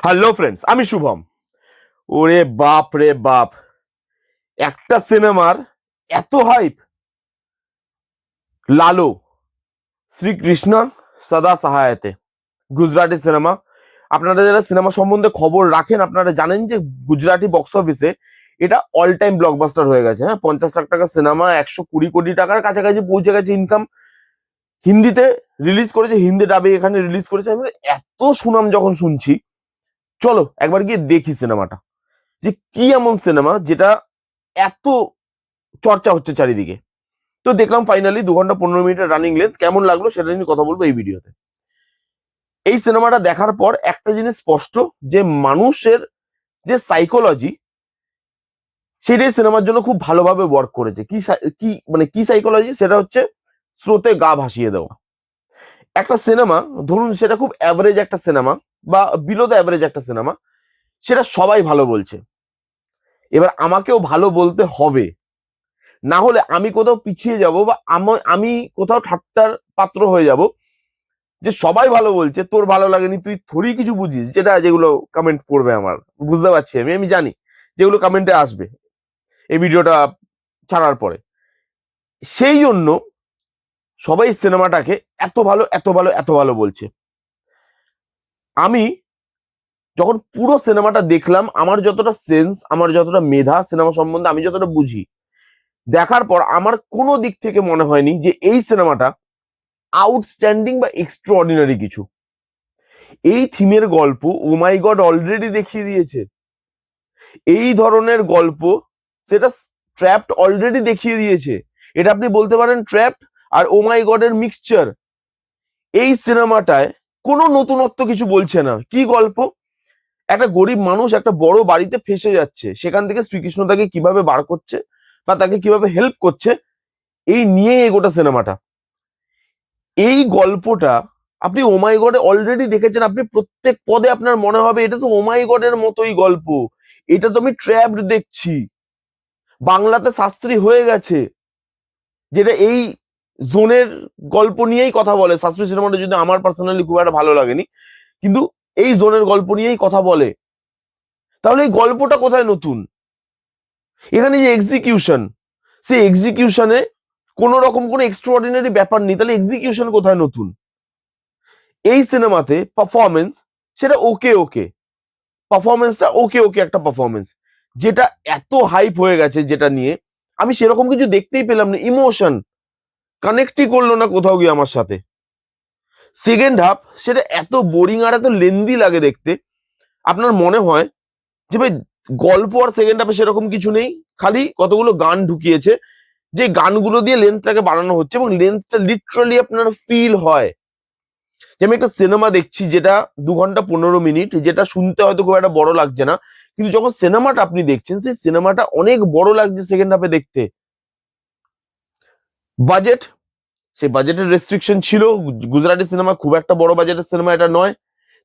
Hello friends, আমি শুভম। ওরে বাপ রে বাপ, একটা সিনেমার এত হাইপ। লালো, শ্রীকৃষ্ণ সদা সহায়তে, গুজরাটি সিনেমা। আপনারা যারা সিনেমা সম্বন্ধে খবর রাখেন আপনারা জানেন যে গুজরাটি বক্স অফিসে এটা অল টাইম ব্লকবাস্টার হয়ে গেছে। হ্যাঁ, 50 লাখ টাকার সিনেমা 120 কোটি টাকার কাছাকাছি পৌঁছে গেছে ইনকাম। হিন্দিতে রিলিজ করেছে, হিন্দি ডাবে এখানে রিলিজ করেছে। আমি এত সুনাম যখন শুনছি, চলো একবার গিয়ে দেখি সিনেমাটা, যে কি এমন সিনেমা যেটা এত চর্চা হচ্ছে চারিদিকে। তো দেখলাম ফাইনালি 2 ঘন্টা 15 মিনিটের রানিং লেন্থ। কেমন লাগলো সেটা নিয়ে কথা বলবো এই ভিডিওতে। এই সিনেমাটা দেখার পর একটা জিনিস স্পষ্ট, যে মানুষের যে সাইকোলজি সেটাই সিনেমার জন্য খুব ভালোভাবে ওয়ার্ক করেছে। কি সাইকোলজি, সেটা হচ্ছে স্রোতে গা ভাসিয়ে দেওয়া। একটা সিনেমা, ধরুন সেটা খুব অ্যাভারেজ একটা সিনেমা বা বিলো দ্য অ্যাভারেজ একটা সিনেমা, সেটা সবাই ভালো বলছে। এবার আমাকেও ভালো বলতে হবে, না হলে আমি কোথাও পিছিয়ে যাব বা আমি কোথাও ঠাট্টার পাত্র হয়ে যাব। যে সবাই ভালো বলছে, তোর ভালো লাগেনি, তুই থোড়ি কিছু বুঝিস। যেগুলো কমেন্ট করবে, আমার বুঝতে পারছি, আমি জানি যেগুলো কমেন্টে আসবে এই ভিডিওটা ছাড়ার পরে। সেই জন্য সবাই সিনেমাটাকে এত ভালো এত ভালো এত ভালো বলছে। আমি যখন পুরো সিনেমাটা দেখলাম, আমার যতটা সেন্স, আমার যতটা মেধা সিনেমা সম্বন্ধে আমি যতটা বুঝি, দেখার পর আমার কোনো দিক থেকে মনে হয়নি যে এই সিনেমাটা আউটস্ট্যান্ডিং বা এক্সট্রাঅর্ডিনারি কিছু। এই থিমের গল্প ও মাই গড অলরেডি দেখিয়ে দিয়েছে। এই ধরনের গল্প সেটা ট্র্যাপড অলরেডি দেখিয়ে দিয়েছে। এটা আপনি বলতে পারেন ট্র্যাপড আর ও মাই গড এর মিক্সচার। এই সিনেমাটায় কোনো নতুনত্ব কিছু বলছে না। কি গল্প, একটা গরিব মানুষ একটা বড় বাড়িতে ফেসে যাচ্ছে, সেখান থেকে শ্রীকৃষ্ণ তাকে কিভাবে বার করছে বা তাকে কিভাবে হেল্প করছে, এই নিয়ে এগোটা সিনেমাটা। এই গল্পটা আপনি ও মাই গডে অলরেডি দেখেছেন। আপনি প্রত্যেক পদে আপনার মনে হবে এটা তো ও মাই গডের মতোই গল্প, এটা তো আমি ট্র্যাপড দেখছি। বাংলাতে শাস্ত্রী হয়ে গেছে, যেটা এই জোনের গল্প নিয়েই কথা বলে। শাস্ত্রী সিনেমাটা যদি আমার পার্সোনালি খুব একটা ভালো লাগেনি, কিন্তু এই জোনের গল্প নিয়েই কথা বলে। তাহলে এই গল্পটা কোথায় নতুন? এখানে যে এক্সিকিউশন, সেই এক্সিকিউশনে কোন রকম কোনো এক্সট্রাঅর্ডিনারি ব্যাপার নেই, তাহলে এক্সিকিউশন কোথায় নতুন? এই সিনেমাতে পারফরমেন্স, সেটা ওকে ওকে, পারফরমেন্সটা ওকে ওকে একটা পারফরমেন্স। যেটা এত হাইপ হয়ে গেছে, যেটা নিয়ে আমি সেরকম কিছু দেখতেই পেলাম না। ইমোশন কানেক্টই করলো না কোথাও গিয়ে আমার সাথে। সেকেন্ড হাফ সেটা এত বোরিং আর এত লেন্দি লাগে দেখতে। আপনার মনে হয় যে ভাই গল্প আর সেকেন্ড হাফে সেরকম কিছু নেই, খালি কতগুলো গান ঢুকিয়েছে, যে গানগুলো দিয়ে লেন্থটাকে বাড়ানো হচ্ছে এবং লেন্থটা লিটারালি আপনার ফিল হয় যে আমি একটা সিনেমা দেখছি যেটা 2 ঘন্টা 15 মিনিট, যেটা শুনতে হয়তো খুব একটা বড় লাগছে না, কিন্তু যখন সিনেমাটা আপনি দেখছেন সেই সিনেমাটা অনেক বড় লাগছে সেকেন্ড হাফে দেখতে। বাজেট, সেই বাজেটের রেস্ট্রিকশন ছিল। গুজরাটি সিনেমা খুব একটা বড় বাজেটের সিনেমা এটা নয়।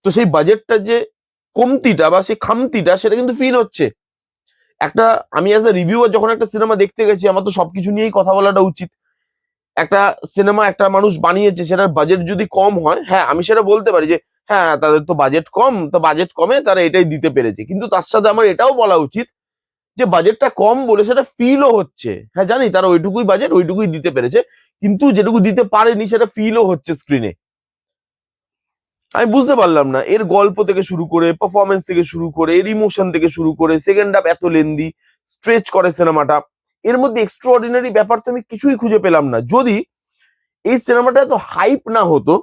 তো সেই বাজেটটা যে কমতিটা বা সেই খামতিটা, সেটা কিন্তু ফিল হচ্ছে। একটা আমি অ্যাজ এ রিভিউয়ার যখন একটা সিনেমা দেখতে গেছি, আমার তো সবকিছু নিয়েই কথা বলাটা উচিত। একটা সিনেমা একটা মানুষ বানিয়েছে, সেটার বাজেট যদি কম হয়, হ্যাঁ আমি সেটা বলতে পারি যে হ্যাঁ তাদের তো বাজেট কম, তো বাজেট কমে তারা এটাই দিতে পেরেছে। কিন্তু তার সাথে আমার এটাও বলা উচিত যে বাজেটটা কম বলে সেটা ফিলও হচ্ছে। হ্যাঁ জানি তারা ওইটুকুই বাজেট, ওইটুকুই দিতে পেরেছে, কিন্তু যেটুকু দিতে পারেনি সেটা ফিলও হচ্ছে স্ক্রিনে। আমি বুঝতে পারলাম না, এর গল্প থেকে শুরু করে, পারফরমেন্স থেকে শুরু করে, এর ইমোশন থেকে শুরু করে, সেকেন্ড হাফ এত লেন্দি, স্ট্রেচ করে সিনেমাটা। এর মধ্যে এক্সট্রাঅর্ডিনারি ব্যাপার তো আমি কিছুই খুঁজে পেলাম না। যদি এই সিনেমাটা এত হাইপ না হতো,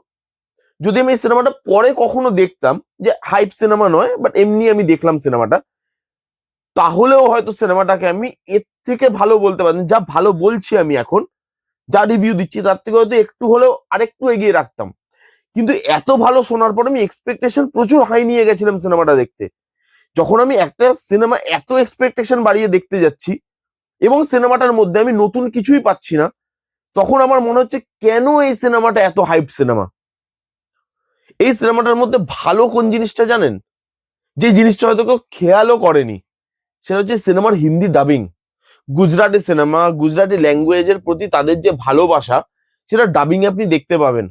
যদি আমি এই সিনেমাটা পরে কখনো দেখতাম, যে হাইপ সিনেমা নয় বাট এমনি আমি দেখলাম সিনেমাটা, তাহলেও হয়তো সিনেমাটাকে আমি এর থেকে ভালো বলতে পারতাম। যা ভালো বলছি আমি এখন, যা রিভিউ দিচ্ছি, তার থেকে হয়তো একটু হলেও আরেকটু এগিয়ে রাখতাম। কিন্তু এত ভালো শোনার পর আমি এক্সপেকটেশন প্রচুর হাই নিয়ে গেছিলাম সিনেমাটা দেখতে। যখন আমি একটা সিনেমা এত এক্সপেকটেশন বাড়িয়ে দেখতে যাচ্ছি এবং সিনেমাটার মধ্যে আমি নতুন কিছুই পাচ্ছি না, তখন আমার মনে হচ্ছে কেন এই সিনেমাটা এত হাইপ সিনেমা। এই সিনেমাটার মধ্যে ভালো কোন জিনিসটা জানেন? যে জিনিসটা হয়তো কেউ খেয়ালও করেনি, সেটা হচ্ছে সিনেমার হিন্দি ডাবিং। গুজরাটি সিনেমা, গুজরাটি ল্যাঙ্গুয়েজের প্রতি তাদের যে ভালোবাসা, সেটা ডাবিং এ আপনি দেখতে পাবেন।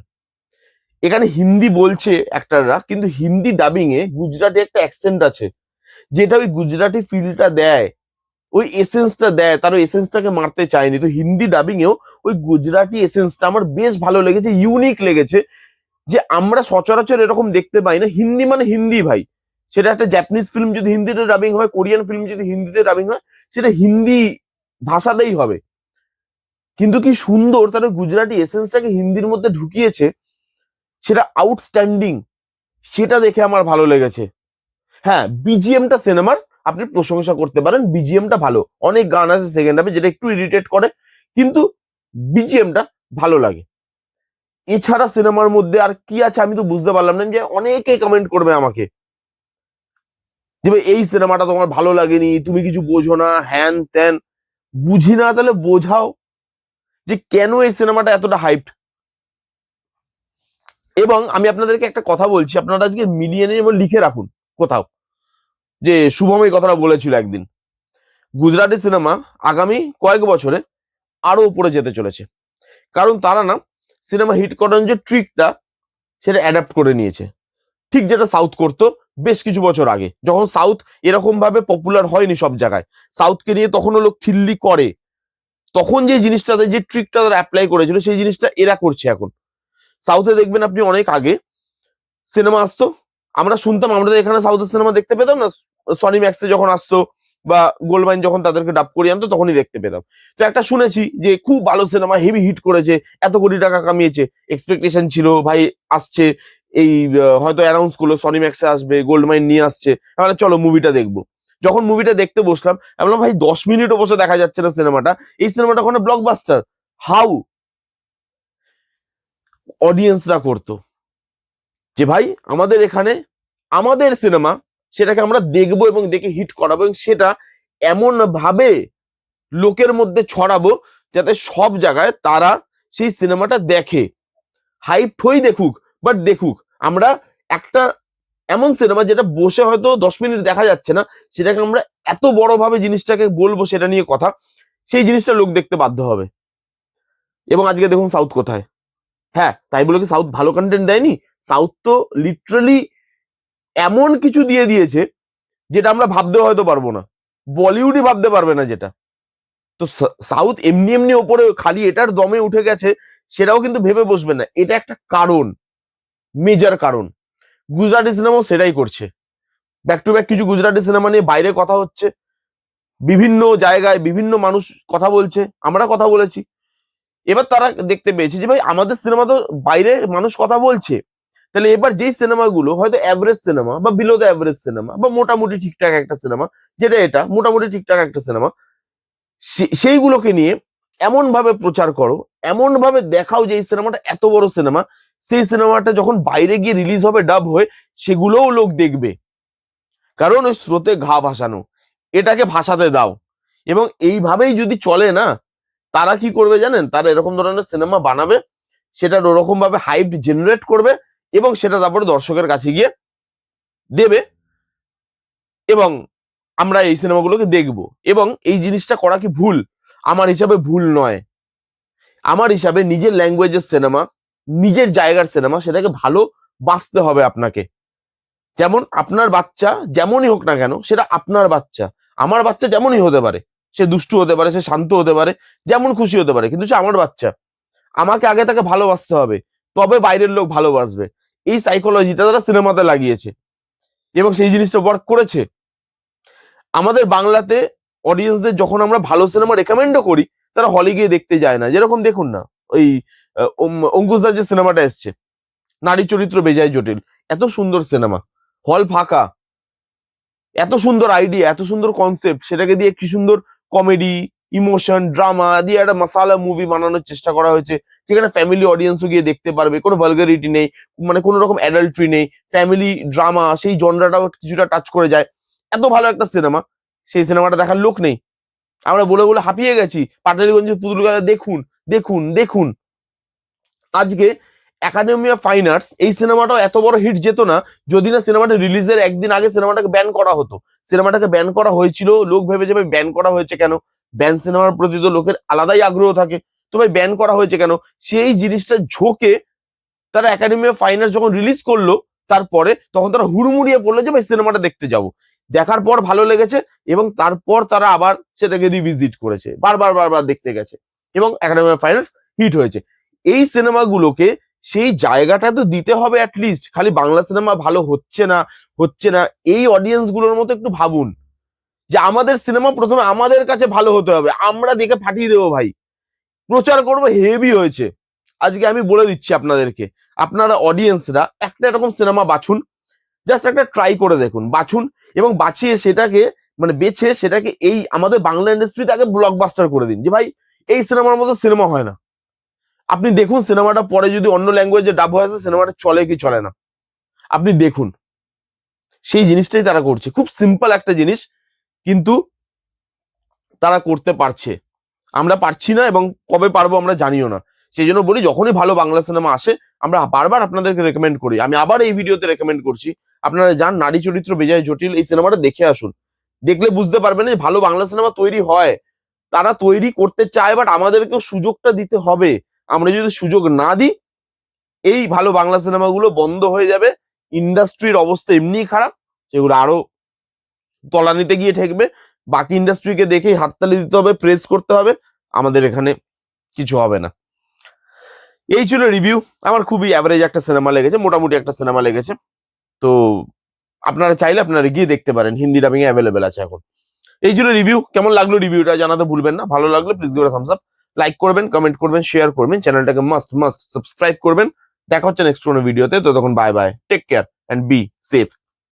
এখানে হিন্দি বলছে অ্যাক্টররা, কিন্তু হিন্দি ডাবিং এ গুজরাটি একটা অ্যাকসেন্ট আছে, যেটা ওই গুজরাটি ফিলটা দেয়, ওই এসেন্সটা দেয়, তার ওই এসেন্সটাকে মারতে চায়নি। তো হিন্দি ডাবিং এও ওই গুজরাটি এসেন্সটা আমার বেশ ভালো লেগেছে, ইউনিক লেগেছে, যে আমরা সচরাচর এরকম দেখতে পাই না। হিন্দি মানে হিন্দি ভাই, সেটা একটা জাপানিজ ফিল্ম যদি হিন্দিতে ডাবিং হয়, কোরিয়ান ফিল্ম যদি হিন্দিতে ডাবিং হয়, সেটা হিন্দি ভাষাতেই হবে। কিন্তু কি সুন্দর তারা গুজরাটি এসেন্সটাকে হিন্দির মধ্যে ঢুকিয়েছে, সেটা আউটস্ট্যান্ডিং, সেটা দেখে আমার ভালো লেগেছে। হ্যাঁ, বিজিএমটা সিনেমার আপনি প্রশংসা করতে পারেন, বিজিএমটা ভালো, অনেক গান আছে সেকেন্ড হাফে যেটা একটু ইরিটেট করে, কিন্তু বিজিএমটা ভালো লাগে। এছাড়া সিনেমার মধ্যে আর কি আছে আমি তো বুঝতে পারলাম না, যে অনেকে কমেন্ট করবে আমাকে যে ভাই এই সিনেমাটা তোমার ভালো লাগেনি, তুমি কিছু বোঝো না, হ্যান ত্যান। বুঝি না, তাহলে বোঝাও যে কেন এই সিনেমাটা এতটা হাইপড। এবং আমি আপনাদেরকে একটা কথা বলছি, আপনারা আজকে মিলিয়ে নিন এবং লিখে রাখুন কোথাও, যে শুভম এই কথাটা বলেছিল একদিন, গুজরাটি সিনেমা আগামী কয়েক বছরে আরো উপরে যেতে চলেছে, কারণ তারা না সিনেমা হিট করানোর যে ট্রিকটা সেটা অ্যাডাপ্ট করে নিয়েছে, ঠিক যেটা সাউথ করতো বেশ কিছু বছর আগে, যখন সাউথ এরকম ভাবে পপুলার হয়নি সব জায়গায়, সাউথকে নিয়ে তখনও লোক খিল্লি করে, তখন যে জিনিসটাতে যে ট্রিকটা তারা অ্যাপ্লাই করেছিল সেই জিনিসটা এরা করছে এখন। সাউথে দেখবেন আপনি অনেক আগে সিনেমা আসতো, আমরা শুনতাম, আমাদের এখানে সাউথের সিনেমা দেখতে পেতাম না, সনি ম্যাক্সে যখন আসতো বা গোল্ডমাইন যখন তাদেরকে ডাব করিয়ে আনতো তখনই দেখতে পেতাম। তো একটা শুনেছি যে খুব ভালো সিনেমা, হেভি হিট করেছে, এত কোটি টাকা কামিয়েছে, এক্সপেকটেশন ছিল ভাই আসছে, এই হয়তো অ্যানাউন্স করলো সনি ম্যাক্সে আসবে, গোল্ডমাইন নিয়ে আসছে, মানে চলো মুভিটা দেখবো। যখন মুভিটা দেখতে বসলাম আমি বললাম ভাই 10 মিনিটও বসে দেখা যাচ্ছে না সিনেমাটা, এই সিনেমাটা ওখানে ব্লকবাস্টার। হাউ অডিয়েন্সরা করতো যে ভাই আমাদের এখানে আমাদের সিনেমা, সেটাকে আমরা দেখবো এবং দেখে হিট করাবো, এবং সেটা এমন ভাবে লোকের মধ্যে ছড়াবো যাতে সব জায়গায় তারা সেই সিনেমাটা দেখে, হাইপ হই দেখুক, বাট দেখুক। আমরা একটা এমন সিনেমা যেটা বসে হয়তো 10 মিনিট দেখা যাচ্ছে না, সেটাকে আমরা এত বড় ভাবে জিনিসটাকে বলবো, সেটা নিয়ে কথা, সেই জিনিসটা লোক দেখতে বাধ্য হবে। এবং আজকে দেখুন সাউথ কোথায়। হ্যাঁ, তাই বলে কি সাউথ ভালো কন্টেন্ট দেয়নি? সাউথ তো লিটারালি এমন কিছু দিয়ে দিয়েছে যেটা আমরা ভাবতেও হয়তো পারবো না, বলিউডই ভাবতে পারবে না যেটা। তো সাউথ এমনি এমনি ওপরে খালি এটার দমে উঠে গেছে সেটাও কিন্তু ভেবে বসবে না, এটা একটা কারণ, মেজর কারণ। গুজরাটি সিনেমাও সেটাই করছে, ব্যাক টু ব্যাক কিছু গুজরাটি সিনেমা নিয়ে বাইরে কথা হচ্ছে, বিভিন্ন জায়গায় বিভিন্ন মানুষ কথা বলছে, আমরা কথা বলেছি, এবার তারা দেখতে পেয়েছে যে ভাই আমাদের সিনেমা তো বাইরে মানুষ কথা বলছে, তাহলে এবার যেই সিনেমাগুলো হয়তো অ্যাভারেজ সিনেমা বা বিলো দ্য অ্যাভারেজ সিনেমা বা মোটামুটি ঠিকঠাক একটা সিনেমা, যেটা এটা মোটামুটি ঠিকঠাক একটা সিনেমা, সেইগুলোকে নিয়ে এমন ভাবে প্রচার করো, এমন ভাবে দেখাও যে এই সিনেমাটা এত বড় সিনেমা, সেই সিনেমাটা যখন বাইরে গিয়ে রিলিজ হবে ডাব হয়ে, সেগুলোও লোক দেখবে, কারণ ওই স্রোতে ঘা ভাসানো, এটাকে ভাসাতে দাও। এবং এইভাবেই যদি চলে না, তারা কি করবে জানেন, তারা এরকম ধরনের সিনেমা বানাবে, সেটার ওরকম ভাবে হাইপ জেনারেট করবে, এবং সেটা তারপরে দর্শকের কাছে গিয়ে দেবে, এবং আমরা এই সিনেমাগুলোকে দেখব। এবং এই জিনিসটা করা কি ভুল? আমার হিসাবে ভুল নয়। আমার হিসাবে নিজের ল্যাঙ্গুয়েজের সিনেমা, নিজের জায়গার সিনেমা, সেটাকে ভালো বাঁচতে হবে আপনাকে। যেমন আপনার বাচ্চা যেমনই হোক না কেন, সেটা আপনার বাচ্চা, আমার বাচ্চা যেমনই হতে পারে, সে দুষ্টু হতে পারে, সে শান্ত হতে পারে, যেমন খুশি হতে পারে, কিন্তু সে আমার বাচ্চা, আমাকে আগে তাকে ভালোবাসতে হবে, তবে বাইরের লোক ভালোবাসবে। এই সাইকোলজিটা তারা সিনেমাতে লাগিয়েছে, এবং সেই জিনিসটা ওয়ার্ক করেছে। আমাদের বাংলাতে অডিয়েন্সদের যখন আমরা ভালো সিনেমা রেকমেন্ডও করি, তারা হলে গিয়ে দেখতে যায় না। যেরকম দেখুন না ওই অঙ্কুশদার যে সিনেমাটা এসছে, নারী চরিত্র বেজায় জটিল, এত সুন্দর সিনেমা, হল ফাঁকা, এত সুন্দর আইডিয়া, এত সুন্দর কনসেপ্ট, সেটাকে দিয়ে কি সুন্দর কমেডি, ইমোশন, ড্রামা দিয়ে একটা মাসালা মুভি বানানোর চেষ্টা করা হয়েছে, যেখানে ফ্যামিলি অডিয়েন্সও গিয়ে দেখতে পারবে, কোনো ভালগারিটি নেই, মানে কোনো রকম অ্যাডাল্ট্রি নেই, ফ্যামিলি ড্রামা, সেই জনরাটাও কিছুটা টাচ করে যায়। এত ভালো একটা সিনেমা, সেই সিনেমাটা দেখার লোক নেই। আমরা বলে বলে হাঁপিয়ে গেছি, পাটালিগঞ্জের পুতুল খেলা দেখুন দেখুন দেখুন। আজকে একাডেমি অফ ফাইন আর্টস, এই সিনেমাটাও এত বড় হিট যেত না যদি না সিনেমাটা রিলিজের একদিন আগে সিনেমাটাকে ব্যান করা হতো। সিনেমাটাকে ব্যান করা হয়েছিল, লোক ভেবে যাবে ব্যান করা হয়েছে কেন, ব্যান সিনেমার প্রতি তো লোকের আলাদাই আগ্রহ থাকে, তো ভাই ব্যান করা হয়েছে কেন, সেই জিনিসটা ঝোঁকে তারা একাডেমি অফ ফাইন আর্টস যখন রিলিজ করলো তারপরে তখন তারা হুড়মুড়িয়ে পড়লো যে ভাই সিনেমাটা দেখতে যাব। দেখার পর ভালো লেগেছে এবং তারপর তারা আবার সেটাকে রিভিজিট করেছে, বারবার বারবার দেখতে গেছে এবং academy of fine arts hit হয়েছে। এই সিনেমাগুলোকে সেই জায়গাটা তো দিতে হবে অ্যাটলিস্ট। খালি বাংলা সিনেমা ভালো হচ্ছে না এই অডিয়েন্স গুলোর মতো একটু ভাবুন যে আমাদের সিনেমা প্রথমে আমাদের কাছে ভালো হতে হবে, আমরা দেখে ফাটিয়ে দেবো ভাই, প্রচার করবো হেভি হয়েছে। আজকে আমি বলে দিচ্ছি আপনাদেরকে, আপনারা অডিয়েন্সরা একটা এরকম সিনেমা বাছুন, জাস্ট একটা ট্রাই করে দেখুন, বাছুন এবং বাছিয়ে সেটাকে মানে বেছে সেটাকে এই আমাদের বাংলা ইন্ডাস্ট্রিতে আগে ব্লকবাস্টার করে দিন যে ভাই এই সিনেমার মতো সিনেমা হয় না। আপনি দেখুন সিনেমাটা পরে যদি অন্য ল্যাঙ্গুয়েজে ডাব হয়ে আসে সিনেমাটা চলে কি চলে না, আপনি দেখুন। সেই জিনিসটাই তারা করছে, খুব সিম্পল একটা জিনিস, কিন্তু তারা করতে পারছে, আমরা পারছি না এবং কবে পারবো আমরা জানিও না। সেই জন্য বলি যখনই ভালো বাংলা সিনেমা আসে আমরা বারবার আপনাদেরকে রেকমেন্ড করি, আমি আবার এই ভিডিওতে রেকমেন্ড করছি আপনারা যান নারী চরিত্র বেজায় জটিল এই সিনেমাটা দেখে আসুন। দেখলে বুঝতে পারবেন যে ভালো বাংলা সিনেমা তৈরি হয়, তারা তৈরি করতে চায়, বাট আমাদেরকেও সুযোগটা দিতে হবে। আমরা যদি সুযোগ না দিই এই ভালো বাংলা সিনেমাগুলো বন্ধ হয়ে যাবে, ইন্ডাস্ট্রির অবস্থা এমনি খারাপ, সেগুলো আরো তলানিতে গিয়ে ঠেকবে। বাকি ইন্ডাস্ট্রিকে দেখেই হাততালি দিতে হবে, প্রেস করতে হবে, আমাদের এখানে কিছু হবে না। এই ছিল রিভিউ। আমার খুবই অ্যাভারেজ একটা সিনেমা লেগেছে, মোটামুটি একটা সিনেমা লেগেছে। তো আপনারা চাইলে আপনারা গিয়ে দেখতে পারেন, হিন্দি ডাবিং এ অ্যাভেলেবেল আছে এখন। এই ছিল রিভিউ। কেমন লাগলো রিভিউটা জানাতে ভুলবেন না। ভালো লাগলে please give Thums up, like করবেন, কমেন্ট করবেন, শেয়ার করবেন, চ্যানেলটাকে মাস্ট সাবস্ক্রাইব করবেন। দেখা হচ্ছে নেক্সট কোনো ভিডিওতে, তো তখন bye bye, take care and be safe.